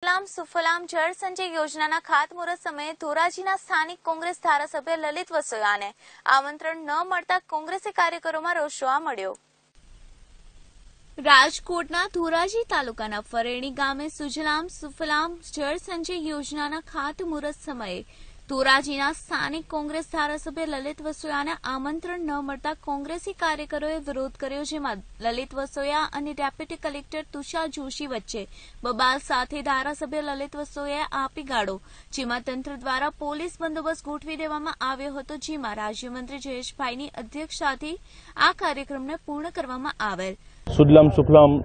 સુફલામ સુફલામ જળ સંચય યોજનાના ખાતમુહૂર્ત સમયે ધોરાજીના સ્થાનિક કોંગ્રેસ ધારાસભ્ય લલિત વસોયાને આમંત્રણ ન મળતા કોંગ્રેસી કાર્યકરોમાં રોષ જોવા મળ્યો। રાજકોટના ધોરાજી તાલુકાના ફરેણી ગામે સુજલામ સુફલામ જળ સંચય યોજનાના ખાતમુહૂર્ત સમયે ધોરાજીના સ્થાનિક કોંગ્રેસ ધારાસભ્ય લલિત વસોયાને આમંત્રણ ન મળતા કોંગ્રેસી કાર્યકરોએ વિરોધ કર્યો, જેમાં લલિત વસોયા અને ડેપ્યુટી કલેક્ટર તુષાર જોશી વચ્ચે બબાલ સાથે ધારાસભ્ય લલિત વસોયાએ આપી ગાળો, જેમાં તંત્ર દ્વારા પોલીસ બંદોબસ્ત ગોઠવી દેવામાં આવ્યો હતો, જેમાં રાજ્યમંત્રી જયેશભાઈની અધ્યક્ષતાથી આ કાર્યક્રમને પૂર્ણ કરવામાં આવેલ। સુજલામ સુફલામ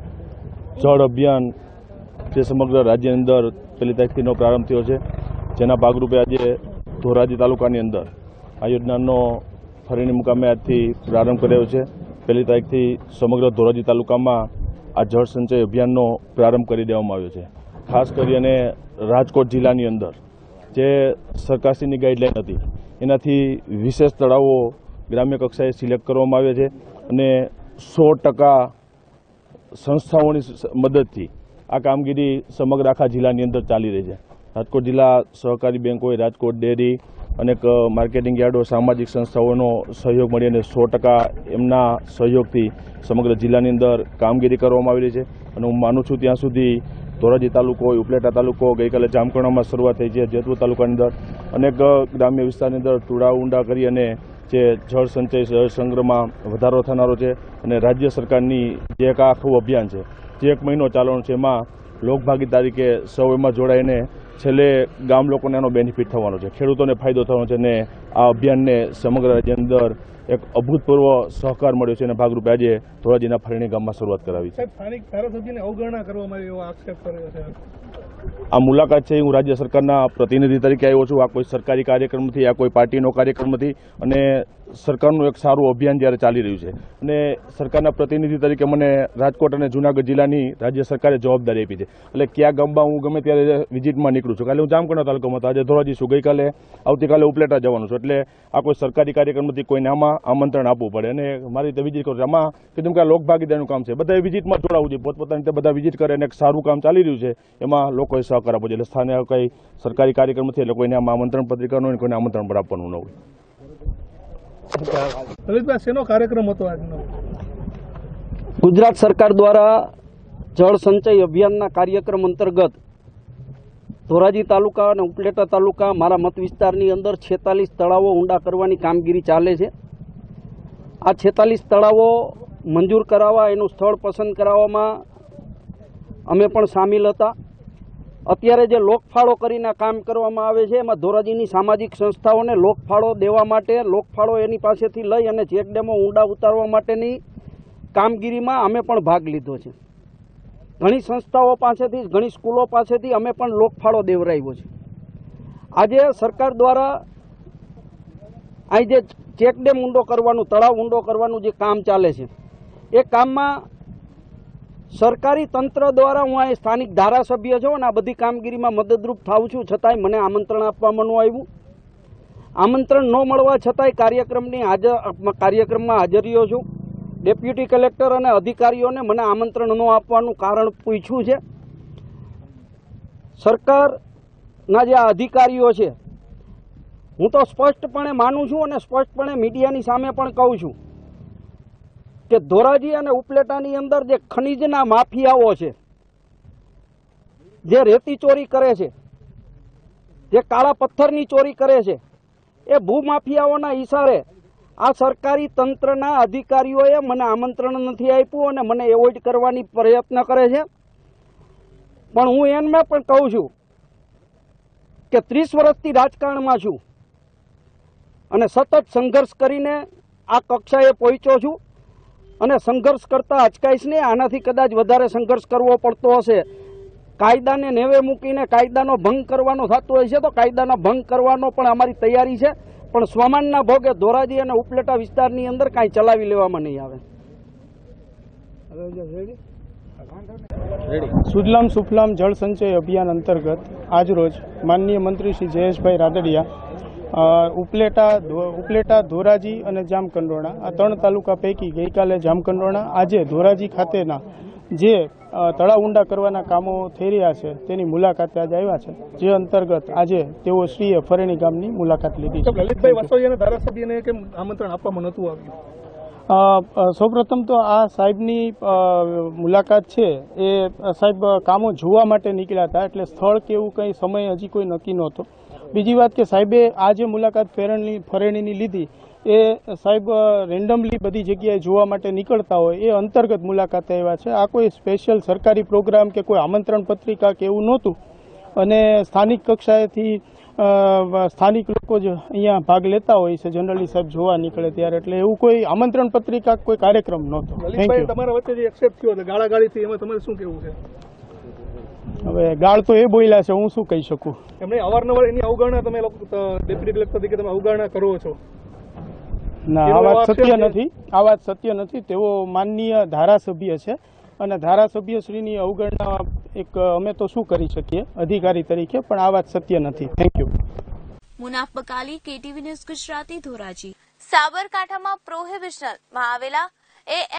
જળ અભિયાન જે સમગ્ર રાજ્યની અંદર પહેલી તારીખથી પ્રારંભ થયો છે, જેના ભાગરૂપે આજે ધોરાજી તાલુકાની અંદર આ યોજનાનો ફરીની મુકામે આજથી પ્રારંભ કર્યો છે। પહેલી તારીખથી સમગ્ર ધોરાજી તાલુકામાં આ જળ સંચય અભિયાનનો પ્રારંભ કરી દેવામાં આવ્યો છે। ખાસ કરીને રાજકોટ જિલ્લાની અંદર જે સરકારશ્રીની ગાઈડલાઈન હતી એનાથી વિશેષ તળાવો ગ્રામ્ય કક્ષાએ સિલેક્ટ કરવામાં આવ્યા છે અને 100% સંસ્થાઓની મદદથી આ કામગીરી સમગ્ર આખા જિલ્લાની અંદર ચાલી રહી છે। રાજકોટ જિલ્લા સહકારી બેંક હોય, રાજકોટ ડેરી, અનેક માર્કેટિંગ યાર્ડો, સામાજિક સંસ્થાઓનો સહયોગ મળી અને 100% એમના સહયોગથી સમગ્ર જિલ્લાની અંદર કામગીરી કરવામાં આવી રહી છે। અને હું માનું છું ત્યાં સુધી ધોરાજી તાલુકો હોય, ઉપલેટા તાલુકો, ગઈકાલે જામકંડોળમાં શરૂઆત થઈ છે, જેતપુર તાલુકાની અંદર અનેક ગ્રામ્ય વિસ્તારની અંદર ટુડા ઊંડા કરી અને જે જળ સંચય જળ સંગ્રહમાં વધારો થનારો છે અને રાજ્ય સરકારની જે એક આખું અભિયાન છે જે 1 મહિનો ચાલવાનું છે, એમાં લોકભાગીદારી તરીકે સૌ એમાં જોડાઈને છેલ્લે ગામ લોકોને એનો બેનિફિટ થવાનો છે, ખેડૂતોને ફાયદો થવાનો છે અને આ અભિયાનને સમગ્ર રાજ્યની અંદર એક અભૂતપૂર્વ સહકાર મળ્યો છે અને ભાગરૂપે આજે ધોરાજીના ફરેણી ગામમાં શરૂઆત કરાવી છે। સ્થાનિક ધારાસભ્યને અવગણના કરવામાં આવી એવો આક્ષેપ કર્યો છે। આ મુલાકાત છે હું રાજ્ય સરકારના પ્રતિનિધિ તરીકે આવ્યો છું। આ કોઈ સરકારી કાર્યક્રમ નથી, આ કોઈ પાર્ટીનો કાર્યક્રમ નથી અને સરકારનું એક સારું અભિયાન જ્યારે ચાલી રહ્યું છે અને સરકારના પ્રતિનિધિ તરીકે મને રાજકોટ અને જૂનાગઢ જિલ્લાની રાજ્ય સરકારે જવાબદારી આપી છે, એટલે કયા ગામમાં હું ગમે ત્યારે વિઝિટમાં નીકળું છું। કાલે હું જામકંડોળ તાલુકામાં હતો, આજે ધોરાજી છું, ગઈકાલે આવતીકાલે ઉપલેટા જવાનું છું, એટલે આ કોઈ સરકારી કાર્યક્રમ નથી, કોઈને આમાં આમંત્રણ આપવું પડે અને મારી રીતે વિઝિટ કરું છું। આમાં કીધું કે આ લોકભાગીદારીનું કામ છે, બધા વિઝિટમાં જોડાવું જોઈએ, પોતપોતાની રીતે બધા વિઝિટ કરે અને એક સારું કામ ચાલી રહ્યું છે એમાં લોકોએ સહકાર આપવો જોઈએ। એટલે સ્થાને કંઈ સરકારી કાર્યક્રમ નથી, એટલે કોઈને આમાં આમંત્રણ પત્રિકા ન હોય, કોઈને આમંત્રણ પર આપવાનું ન હોય। લલિતભાઈ, શેનો કાર્યક્રમ હતો આજનો? ગુજરાત સરકાર દ્વારા જળ સંચય અભિયાનના કાર્યક્રમ અંતર્ગત ધોરાજી તાલુકા અને ઉપલેટા તાલુકા મારા મત વિસ્તારની અંદર 46 તળાવો ઊંડા કરવાની કામગીરી ચાલે છે। આ 46 તળાવો મંજૂર કરાવવા, એનું સ્થળ પસંદ કરાવવામાં અમે પણ સામેલ હતા। અત્યારે જે લોકફાળો કરીને કામ કરવામાં આવે છે એમાં ધોરાજીની સામાજિક સંસ્થાઓને લોકફાળો દેવા માટે, લોકફાળો એની પાસેથી લઈ અને ચેકડેમો ઊંડા ઉતારવા માટેની કામગીરીમાં અમે પણ ભાગ લીધો છે। ઘણી સંસ્થાઓ પાસેથી, ઘણી સ્કૂલો પાસેથી અમે પણ લોકફાળો દેવરાવ્યો છે। આજે સરકાર દ્વારા અહીં જે ચેકડેમ ઊંડો કરવાનું, તળાવ ઊંડો કરવાનું જે કામ ચાલે છે એ કામમાં સરકારી તંત્ર દ્વારા હું અહીં સ્થાનિક ધારાસભ્ય છું અને આ બધી કામગીરીમાં મદદરૂપ થાઉં છું, છતાંય મને આમંત્રણ આપવામાં ન આવ્યું। આમંત્રણ ન મળવા છતાંય કાર્યક્રમમાં હાજર રહ્યો છું। ડેપ્યુટી કલેક્ટર અને અધિકારીઓને મને આમંત્રણ ન આપવાનું કારણ પૂછ્યું છે। સરકારના જે આ અધિકારીઓ છે, હું તો સ્પષ્ટપણે માનું છું અને સ્પષ્ટપણે મીડિયાની સામે પણ કહું છું કે ધોરાજી અને ઉપલેટાની અંદર જે ખનીજના માફિયાઓ છે, જે રેતી ચોરી કરે છે, જે કાળા પથ્થરની ચોરી કરે છે, એ ભૂમાફિયાઓના ઈશારે આ સરકારી તંત્રના અધિકારીઓએ મને આમંત્રણ નથી આપ્યું અને મને એવોઇડ કરવાની પ્રયત્ન કરે છે। પણ હું એમાં પણ કહું છું કે 30 વર્ષથી રાજકારણમાં છું અને સતત સંઘર્ષ કરીને આ કક્ષાએ પહોંચ્યો છું અને સંઘર્ષ કરતા અચકાઈશ નહીં, આનાથી કદાચ વધારે સંઘર્ષ કરવો પડતો હશે। કાયદાને નેવે મૂકીને કાયદાનો ભંગ કરવાનો થતો હોય છે તો કાયદાનો ભંગ કરવાનો પણ અમારી તૈયારી છે, પણ સ્વમાનના ભોગે ધોરાજી અને ઉપલેટા વિસ્તારની અંદર કાંઈ ચલાવી લેવામાં નહીં આવે। સુજલામ સુફલામ જળ સંચય અભિયાન અંતર્ગત આજરોજ માનનીય મંત્રી શ્રી જયેશભાઈ રાદડિયા ઉપલેટા, ધોરાજી અને જામકંડોરણા આ 3 તાલુકા પૈકી ગઈકાલે જામકંડોરણા, આજે ધોરાજી ખાતેના જે તળાવ ઊંડા કરવાના કામો થઈ રહ્યા છે તેની મુલાકાતે આજે આવ્યા છે, જે અંતર્ગત આજે તેઓ શ્રીએ ફરેણી ગામની મુલાકાત લીધી છે. લલિતભાઈ વસોયાના ધારાસભ્યને કેમ આમંત્રણ આપવામાં નહોતું આવ્યું? સૌપ્રથમ તો આ સાહેબની મુલાકાત છે એ સાહેબ કામો જોવા માટે નીકળ્યા હતા, એટલે સ્થળ કે એવું કંઈ સમય હજી કોઈ નક્કી નહોતો. બીજી વાત કે સાહેબે આ જે મુલાકાત ફરેણીની લીધી એ સાહેબ રેન્ડમલી બધી જગ્યાએ જોવા માટે નીકળતા હોય એ અંતર્ગત મુલાકાતે આવ્યા છે. આ કોઈ સ્પેશિયલ સરકારી પ્રોગ્રામ કે કોઈ આમંત્રણ પત્રિકા કે એવું નહોતું, અને સ્થાનિક કક્ષાએથી સ્થાનિક લોકો જ અહીંયા ભાગ લેતા હોય છે જનરલી સાહેબ જોવા નીકળે ત્યારે, એટલે એવું કોઈ આમંત્રણ પત્રિકા કોઈ કાર્યક્રમ નહોતો. લલિતભાઈ, તમારા વચ્ચે જે એક્સેપ્ટ થયો હતો ગાળાગાળી થઈ, એમાં તમારે શું કહેવું છે? હવે ગાળ તો એ બોલ્યા છે, હું શું કહી શકું. એમણે અવારનવાર એની અવગણના તમે લોકો ડેપ્યુટી કલેક્ટર તરીકે તમે અવગણના કરો છો. ના, આ વાત સત્ય નથી. આ વાત સત્ય નથી. તેઓ માનનીય ધારાસભ્ય છે અને ધારાસભ્યશ્રીની અવગણના એક અમે તો શું કરી શકીએ અધિકારી તરીકે, પણ આ વાત સત્ય નથી. Thank you. Munaf Bakali, KTV news Gujarati, Dhoraji. સાબરકાંઠામાં પ્રોહિબિશનમાં આવેલા